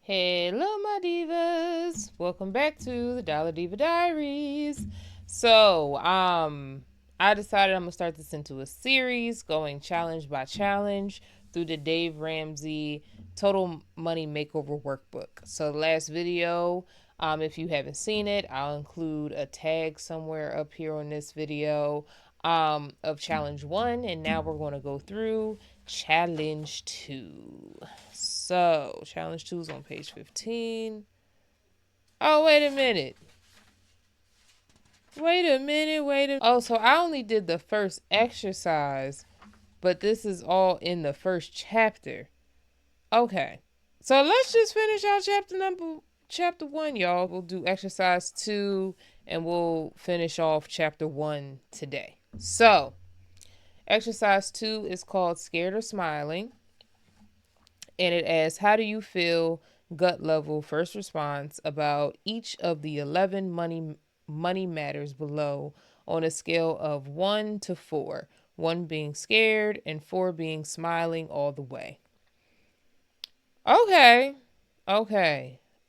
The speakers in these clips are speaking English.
Hello, my divas. Welcome back to the Diva Diaries. So, I decided I'm gonna start this into a series, going challenge by challenge through the Dave Ramsey Total Money Makeover Workbook. So, the last video, if you haven't seen it, I'll include a tag somewhere up here on this video of challenge 1, and now we're going to go through challenge 2. So, challenge 2 is on page 15. Oh, wait a minute. Oh, so I only did the first exercise, but this is all in the first chapter. Okay. So let's just finish out chapter 1, y'all. We'll do exercise 2 and we'll finish off chapter 1 today. So, exercise 2 is called Scared or Smiling, and it asks, how do you feel gut level first response about each of the 11 money matters below on a scale of 1 to 4, 1 being scared and 4 being smiling all the way. Okay.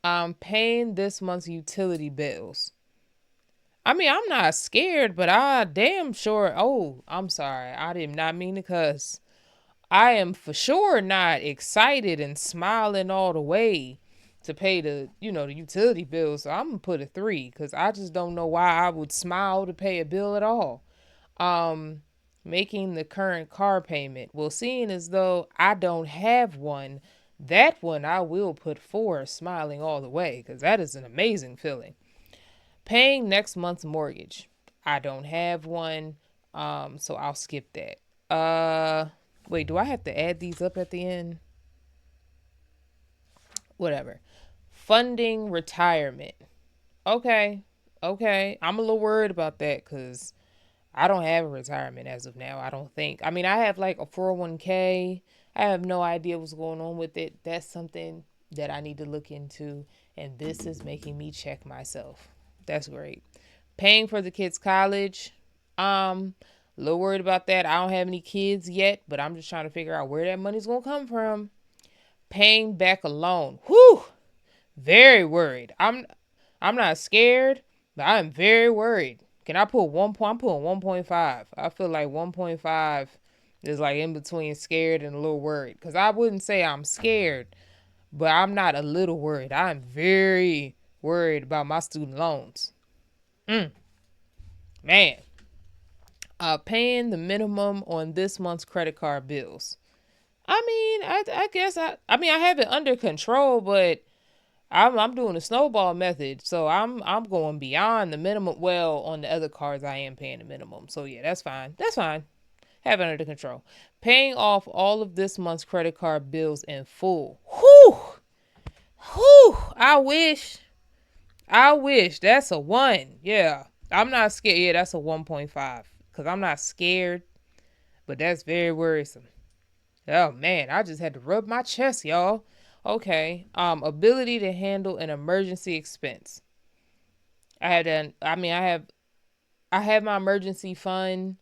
I'm paying this month's utility bills. I mean, I'm not scared, but I damn sure. Oh, I'm sorry. I did not mean to cuss. I am for sure not excited and smiling all the way to pay the utility bill. So I'm gonna put a 3 because I just don't know why I would smile to pay a bill at all. Making the current car payment. Well, seeing as though I don't have one, that one I will put 4, smiling all the way, because that is an amazing feeling. Paying next month's mortgage. I don't have one, so I'll skip that. Wait, do I have to add these up at the end? Whatever. Funding retirement. Okay. I'm a little worried about that because I don't have a retirement as of now, I don't think. I mean, I have like a 401k. I have no idea what's going on with it. That's something that I need to look into, and this is making me check myself. That's great. Paying for the kids' college. A little worried about that. I don't have any kids yet, but I'm just trying to figure out where that money's gonna come from. Paying back a loan. Whew. Very worried. I'm not scared, but I'm very worried. Can I put 1 point? I'm putting 1.5. I feel like 1.5 is like in between scared and a little worried. Because I wouldn't say I'm scared, but I'm not a little worried. I'm very worried about my student loans. Man. Paying the minimum on this month's credit card bills. I mean, I guess I mean I have it under control, but I'm doing the snowball method, so I'm going beyond the minimum. Well, on the other cards I am paying the minimum, so yeah, that's fine. Have it under control. Paying off all of this month's credit card bills in full. Whew. I wish. That's a 1. Yeah, I'm not scared. Yeah, that's a 1.5 because I'm not scared, but that's very worrisome. Oh man, I just had to rub my chest, y'all. Okay. Ability to handle an emergency expense. I have my emergency fund.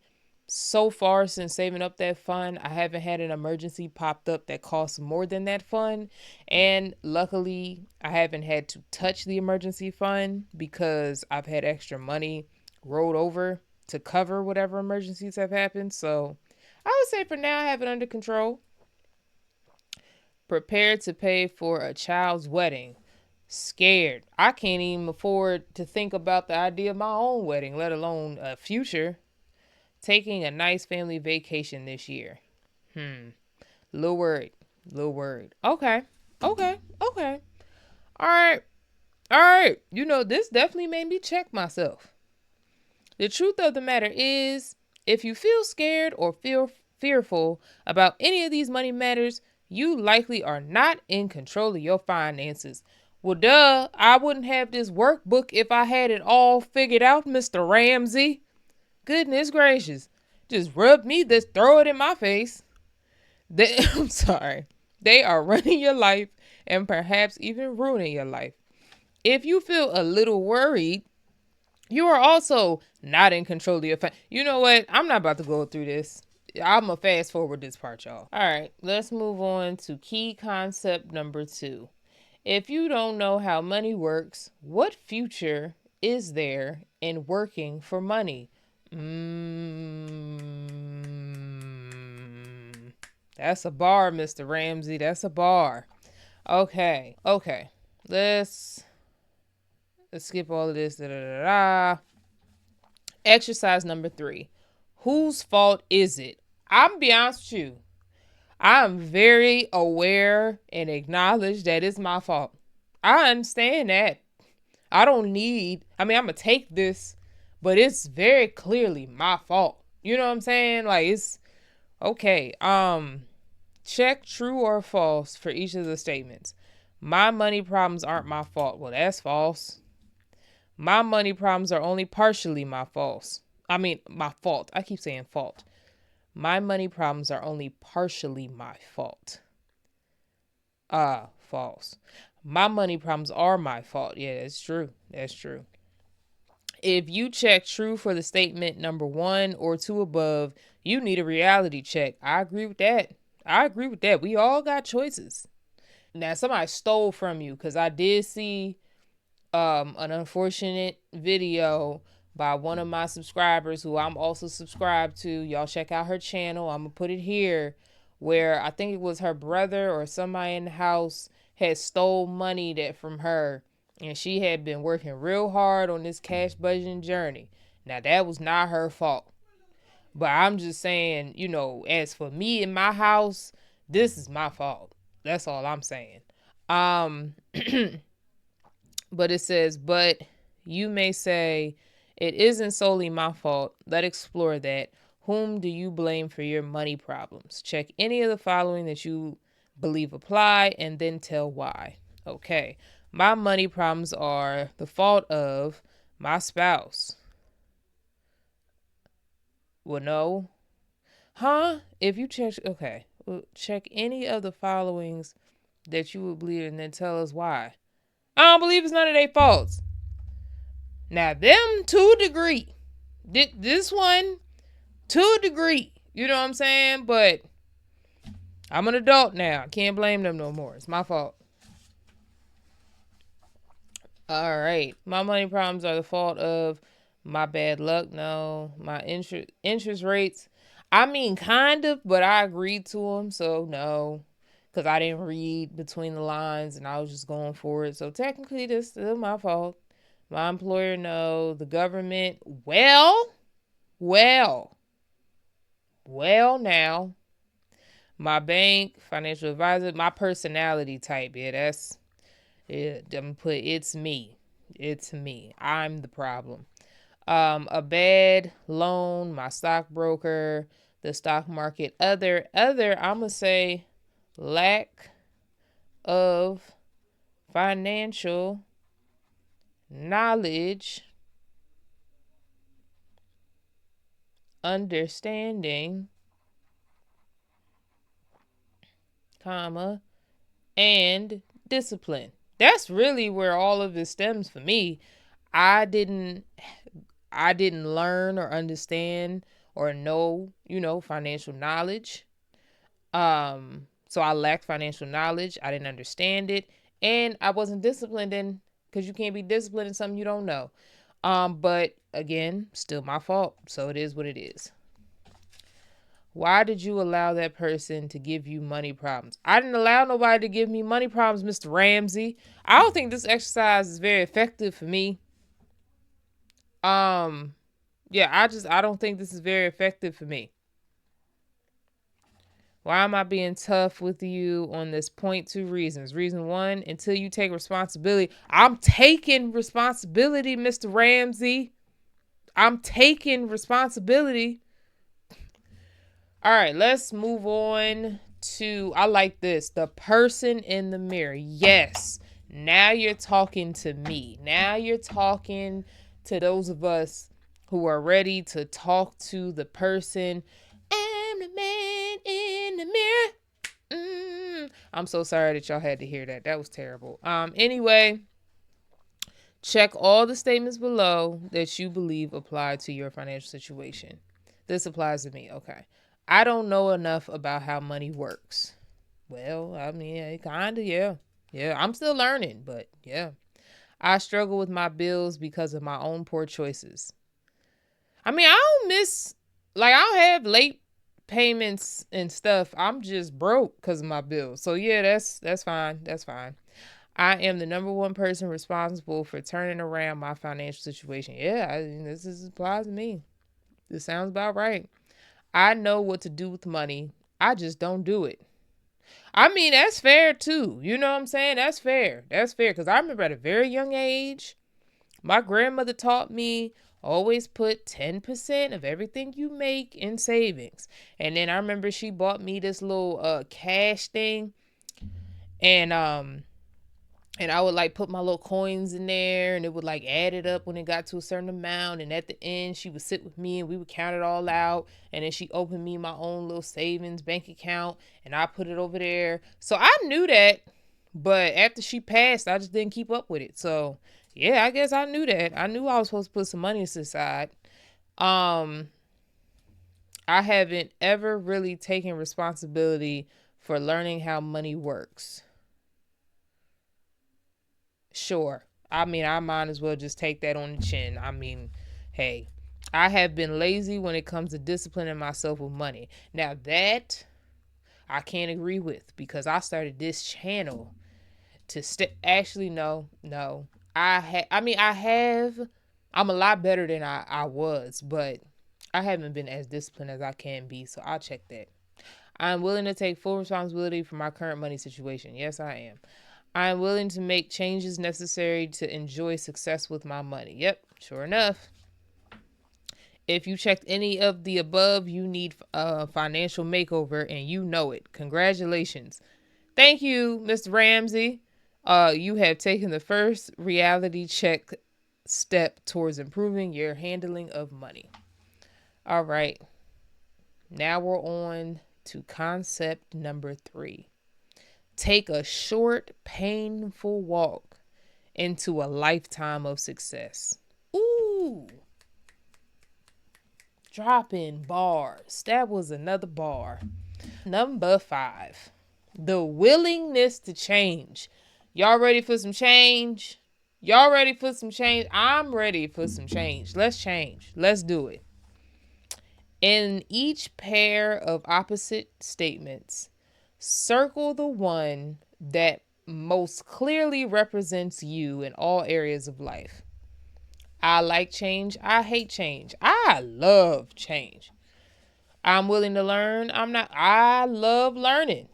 So far since saving up that fund, I haven't had an emergency popped up that costs more than that fund. And luckily, I haven't had to touch the emergency fund because I've had extra money rolled over to cover whatever emergencies have happened. So I would say for now, I have it under control. Prepared to pay for a child's wedding. Scared. I can't even afford to think about the idea of my own wedding, let alone a future. Taking a nice family vacation this year. Little worried. Okay. All right. This definitely made me check myself. The truth of the matter is, if you feel scared or feel fearful about any of these money matters, you likely are not in control of your finances. Well, duh, I wouldn't have this workbook if I had it all figured out, Mr. Ramsey. Goodness gracious. Just throw it in my face. I'm sorry. They are running your life and perhaps even ruining your life. If you feel a little worried, you are also not in control of your You know what? I'm not about to go through this. I'm going to fast forward this part, y'all. All right, let's move on to key concept number 2. If you don't know how money works, what future is there in working for money? That's a bar, Mr. Ramsey. That's a bar. Okay. Let's skip all of this. Exercise number 3. Whose fault is it? I'm gonna be honest with you. I'm very aware and acknowledge that it's my fault. I understand that. I'm gonna take this, but it's very clearly my fault. You know what I'm saying? Like, it's okay. Check true or false for each of the statements. My money problems aren't my fault. Well, that's false. My money problems are only partially my fault. My fault. I keep saying fault. My money problems are only partially my fault. False. My money problems are my fault. Yeah, that's true. That's true. If you check true for the statement number 1 or 2 above, you need a reality check. I agree with that. We all got choices. Now, somebody stole from you, because I did see an unfortunate video by one of my subscribers who I'm also subscribed to. Y'all check out her channel. I'm gonna put it here, where I think it was her brother or somebody in the house had stole money that from her, and she had been working real hard on this cash budgeting journey. Now, that was not her fault, but I'm just saying, as for me in my house, this is my fault. That's all I'm saying. But it says, but you may say, it isn't solely my fault. Let's explore that. Whom do you blame for your money problems? Check any of the following that you believe apply, and then tell why. Okay. My money problems are the fault of my spouse. Well, no. Huh? If you check, okay. Well, check any of the followings that you would believe, and then tell us why. I don't believe it's none of their faults. Now, them to a degree. This one, to a degree. You know what I'm saying? But I'm an adult now. I can't blame them no more. It's my fault. All right. My money problems are the fault of my bad luck. No. My interest rates. I mean, kind of, but I agreed to them. So, no. Because I didn't read between the lines and I was just going for it. So, technically, this is still my fault. My employer, no. The government, well, now. My bank, financial advisor, my personality type. Yeah, that's it. I'm put it's me. It's me. I'm the problem. A bad loan, my stockbroker, the stock market, other, I'm gonna say lack of financial knowledge, understanding, comma, and discipline. That's really where all of this stems for me. I didn't learn or understand or know, financial knowledge. So I lacked financial knowledge. I didn't understand it, and I wasn't disciplined in, because you can't be disciplined in something you don't know. But again, still my fault. So it is what it is. Why did you allow that person to give you money problems? I didn't allow nobody to give me money problems, Mr. Ramsey. I don't think this exercise is very effective for me. Yeah, I don't think this is very effective for me. Why am I being tough with you on this point? 2 reasons. Reason 1, until you take responsibility. I'm taking responsibility, Mr. Ramsey. I'm taking responsibility. All right, let's move on to, I like this, the person in the mirror. Yes, now you're talking to me. Now you're talking to those of us who are ready to talk to the person. I'm the man in the mirror. I'm so sorry that y'all had to hear that. That was terrible. Anyway, check all the statements below that you believe apply to your financial situation. This applies to me. Okay. I don't know enough about how money works. Well, I mean, kind of, yeah. Yeah, I'm still learning, but yeah. I struggle with my bills because of my own poor choices. I mean, I don't miss, like, I don't have late payments and stuff. I'm just broke because of my bills. So yeah, that's fine. That's fine. I am the number one person responsible for turning around my financial situation. Yeah, this applies to me. This sounds about right. I know what to do with money. I just don't do it. I mean, that's fair too. You know what I'm saying? That's fair. That's fair. Because I remember at a very young age, my grandmother taught me always put 10% of everything you make in savings. And then I remember she bought me this little cash thing. And and I would like put my little coins in there and it would like add it up when it got to a certain amount. And at the end, she would sit with me and we would count it all out. And then she opened me my own little savings bank account and I put it over there. So I knew that. But after she passed, I just didn't keep up with it. So yeah, I guess I knew that. I knew I was supposed to put some money aside. Um, I haven't ever really taken responsibility for learning how money works. Sure. I mean, I might as well just take that on the chin. I mean, hey, I have been lazy when it comes to disciplining myself with money. Now, that I can't agree with because I started this channel to actually, no. I have. I'm a lot better than I was, but I haven't been as disciplined as I can be, so I'll check that. I'm willing to take full responsibility for my current money situation. Yes, I am. I am willing to make changes necessary to enjoy success with my money. Yep, sure enough. If you checked any of the above, you need a financial makeover and you know it. Congratulations. Thank you, Mr. Ramsey. You have taken the first reality check step towards improving your handling of money. All right. Now we're on to concept number 3. Take a short, painful walk into a lifetime of success. Ooh, dropping bars. That was another bar. Number 5, the willingness to change. Y'all ready for some change? Y'all ready for some change? I'm ready for some change. Let's change. Let's do it. In each pair of opposite statements, circle the one that most clearly represents you in all areas of life. I like change. I hate change. I love change. I'm willing to learn. I love learning.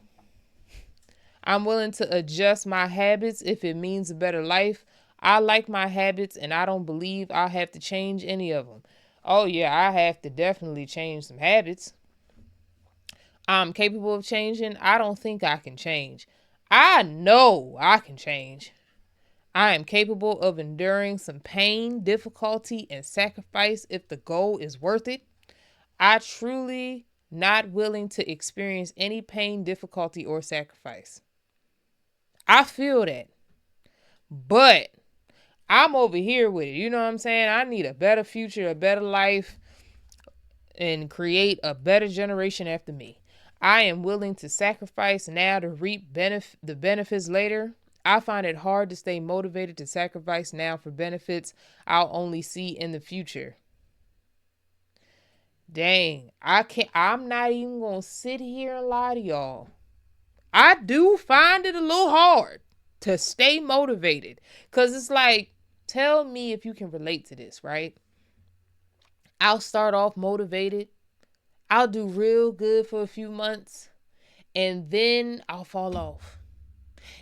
I'm willing to adjust my habits if it means a better life. I like my habits and I don't believe I'll have to change any of them. Oh, yeah, I have to definitely change some habits. I'm capable of changing. I don't think I can change. I know I can change. I am capable of enduring some pain, difficulty, and sacrifice if the goal is worth it. I truly not willing to experience any pain, difficulty, or sacrifice. I feel that. But I'm over here with it. You know what I'm saying? I need a better future, a better life, and create a better generation after me. I am willing to sacrifice now to reap the benefits later. I find it hard to stay motivated to sacrifice now for benefits I'll only see in the future. Dang, I'm not even gonna sit here and lie to y'all. I do find it a little hard to stay motivated. Cause it's like, tell me if you can relate to this, right? I'll start off motivated. I'll do real good for a few months. And then I'll fall off.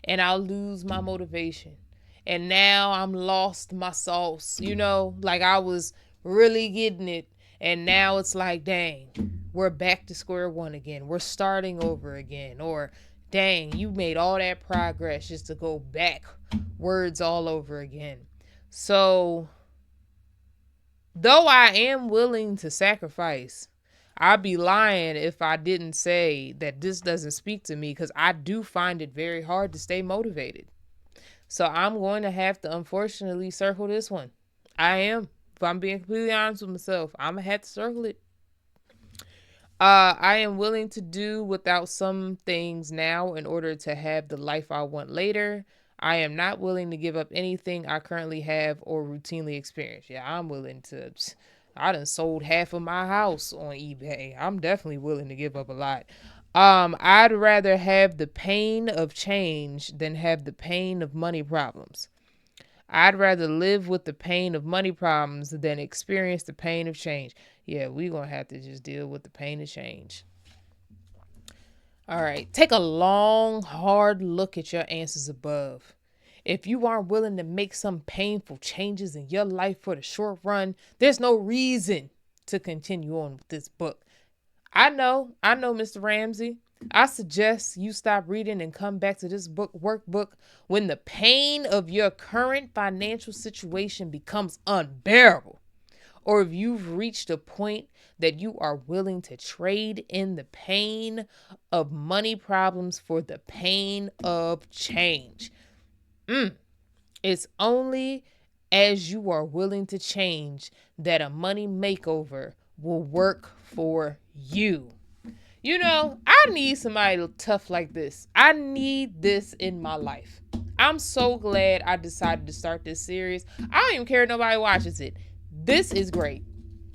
And I'll lose my motivation. And now I'm lost my sauce. Like I was really getting it. And now it's like, dang, we're back to square one again. We're starting over again. Or, dang, you made all that progress just to go backwards all over again. So, though I am willing to sacrifice, I'd be lying if I didn't say that this doesn't speak to me because I do find it very hard to stay motivated. So I'm going to have to unfortunately circle this one. I am. If I'm being completely honest with myself, I'm going to have to circle it. I am willing to do without some things now in order to have the life I want later. I am not willing to give up anything I currently have or routinely experience. Yeah, I'm willing to. I done sold half of my house on eBay. I'm definitely willing to give up a lot. I'd rather have the pain of change than have the pain of money problems. I'd rather live with the pain of money problems than experience the pain of change. Yeah, we're going to have to just deal with the pain of change. All right, take a long, hard look at your answers above. If you aren't willing to make some painful changes in your life for the short run, there's no reason to continue on with this book. I know, Mr. Ramsey. I suggest you stop reading and come back to this book workbook when the pain of your current financial situation becomes unbearable, or if you've reached a point that you are willing to trade in the pain of money problems for the pain of change. It's only as you are willing to change that a money makeover will work for you. You know, I need somebody tough like this. I need this in my life. I'm so glad I decided to start this series. I don't even care if nobody watches it. This is great.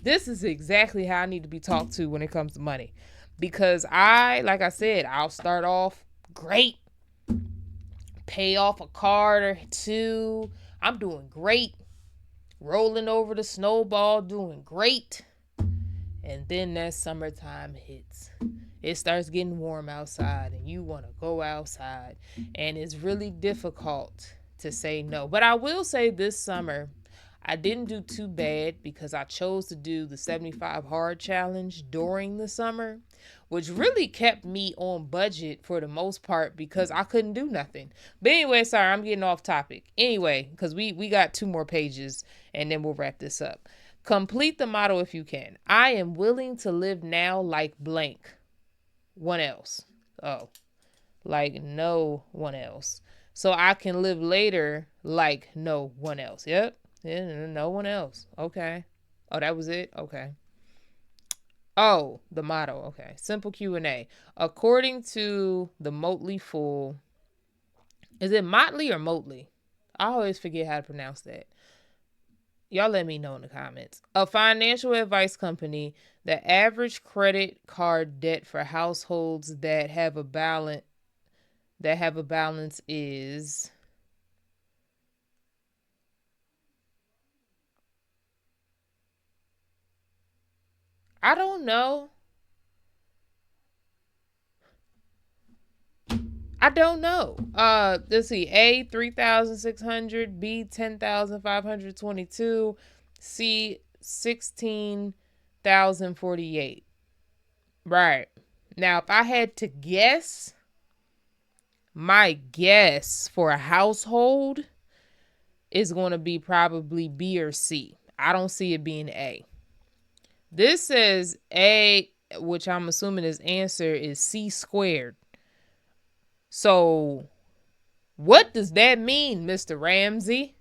This is exactly how I need to be talked to when it comes to money. Because like I said, I'll start off great, pay off a card or two. I'm doing great. Rolling over the snowball, doing great. And then that summertime hits. It starts getting warm outside and you want to go outside. And it's really difficult to say no. But I will say this summer, I didn't do too bad because I chose to do the 75 hard challenge during the summer, which really kept me on budget for the most part because I couldn't do nothing. But anyway, sorry, I'm getting off topic. Anyway, because we got 2 more pages and then we'll wrap this up. Complete the motto if you can. I am willing to live now like blank. One else. Oh, like no one else. So I can live later like no one else. Yep. Yeah, no one else. Okay. Oh, that was it? Okay. Oh, the motto. Okay. Simple Q&A. According to the Motley Fool, is it Motley or Motley? I always forget how to pronounce that. Y'all let me know in the comments. A financial advice company, the average credit card debt for households that have a balance is, I don't know. I don't know. Let's see. A 3,600, B 10,522, C 16,048. Right. Now, if I had to guess, my guess for a household is going to be probably B or C. I don't see it being A. This says A, which I'm assuming his answer is C squared. So, what does that mean, Mr. Ramsey?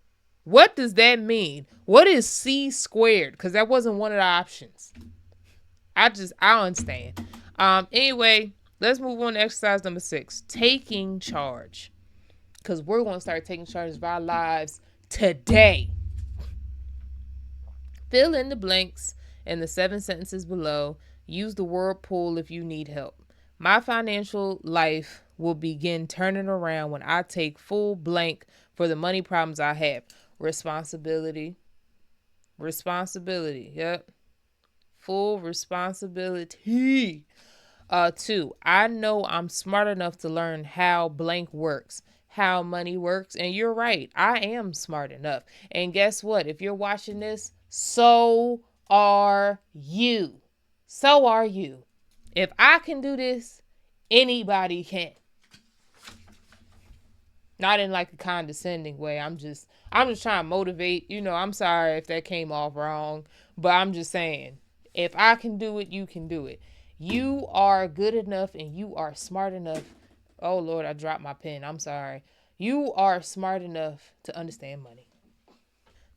What does that mean? What is C squared? Because that wasn't one of the options. I don't understand. Anyway, let's move on to exercise number 6. Taking charge. Because we're going to start taking charge of our lives today. Fill in the blanks in the 7 sentences below. Use the word pool if you need help. My financial life will begin turning around when I take full blank for the money problems I have. Responsibility. Yep. Full responsibility. 2, I know I'm smart enough to learn how blank works, how money works. And you're right. I am smart enough. And guess what? If you're watching this, so are you. So are you. If I can do this, anybody can. Not in like a condescending way. I'm just trying to motivate. I'm sorry if that came off wrong, but I'm just saying, if I can do it, you can do it. You are good enough and you are smart enough. Oh Lord, I dropped my pen. I'm sorry. You are smart enough to understand money.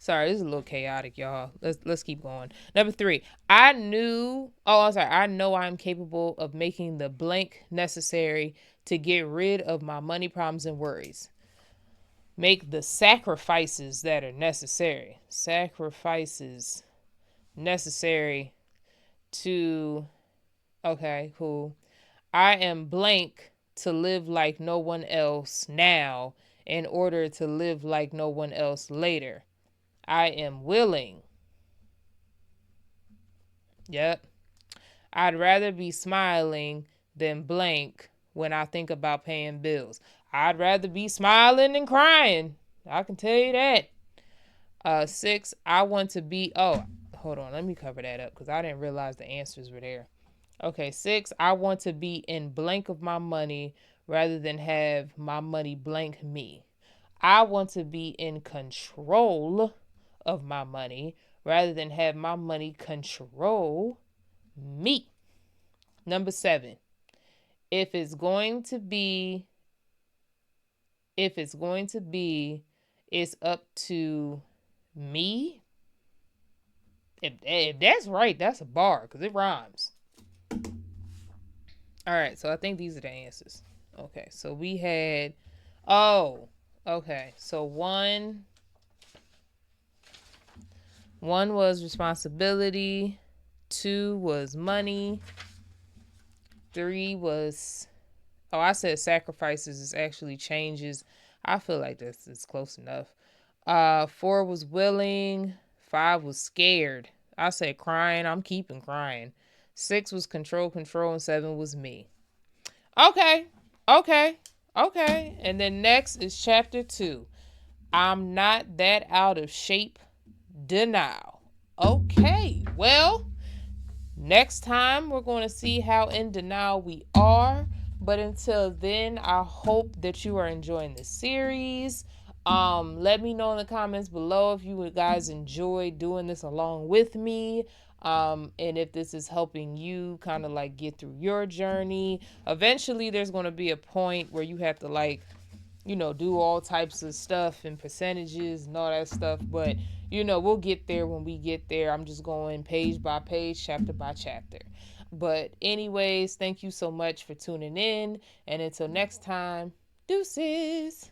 Sorry, this is a little chaotic, y'all. Let's keep going. Number 3, I know I'm capable of making the blank necessary to get rid of my money problems and worries. Make the sacrifices that are necessary. Sacrifices necessary to, okay, cool. I am blank to live like no one else now in order to live like no one else later. I am willing. Yep. I'd rather be smiling than blank when I think about paying bills. I'd rather be smiling than crying. I can tell you that. 6, I want to be, hold on, let me cover that up because I didn't realize the answers were there. Okay, 6, I want to be in blank of my money rather than have my money blank me. I want to be in control of my money rather than have my money control me. Number 7, if it's going to be, it's up to me. If that's right, that's a bar because it rhymes. All right, so I think these are the answers. Okay, so we had, okay, so one was responsibility, 2 was money, 3 was, I said sacrifices is actually changes. I feel like this is close enough. 4 was willing, 5 was scared. I said crying, I'm keeping crying. 6 was control, and 7 was me. Okay. And then next is chapter 2. I'm not that out of shape. Denial. Okay, well, next time we're going to see how in denial we are. But until then, I hope that you are enjoying the series. Let me know in the comments below if you guys enjoy doing this along with me. And if this is helping you kind of like get through your journey. Eventually there's going to be a point where you have to do all types of stuff and percentages and all that stuff. But, we'll get there when we get there. I'm just going page by page, chapter by chapter. But anyways, thank you so much for tuning in. And until next time, deuces.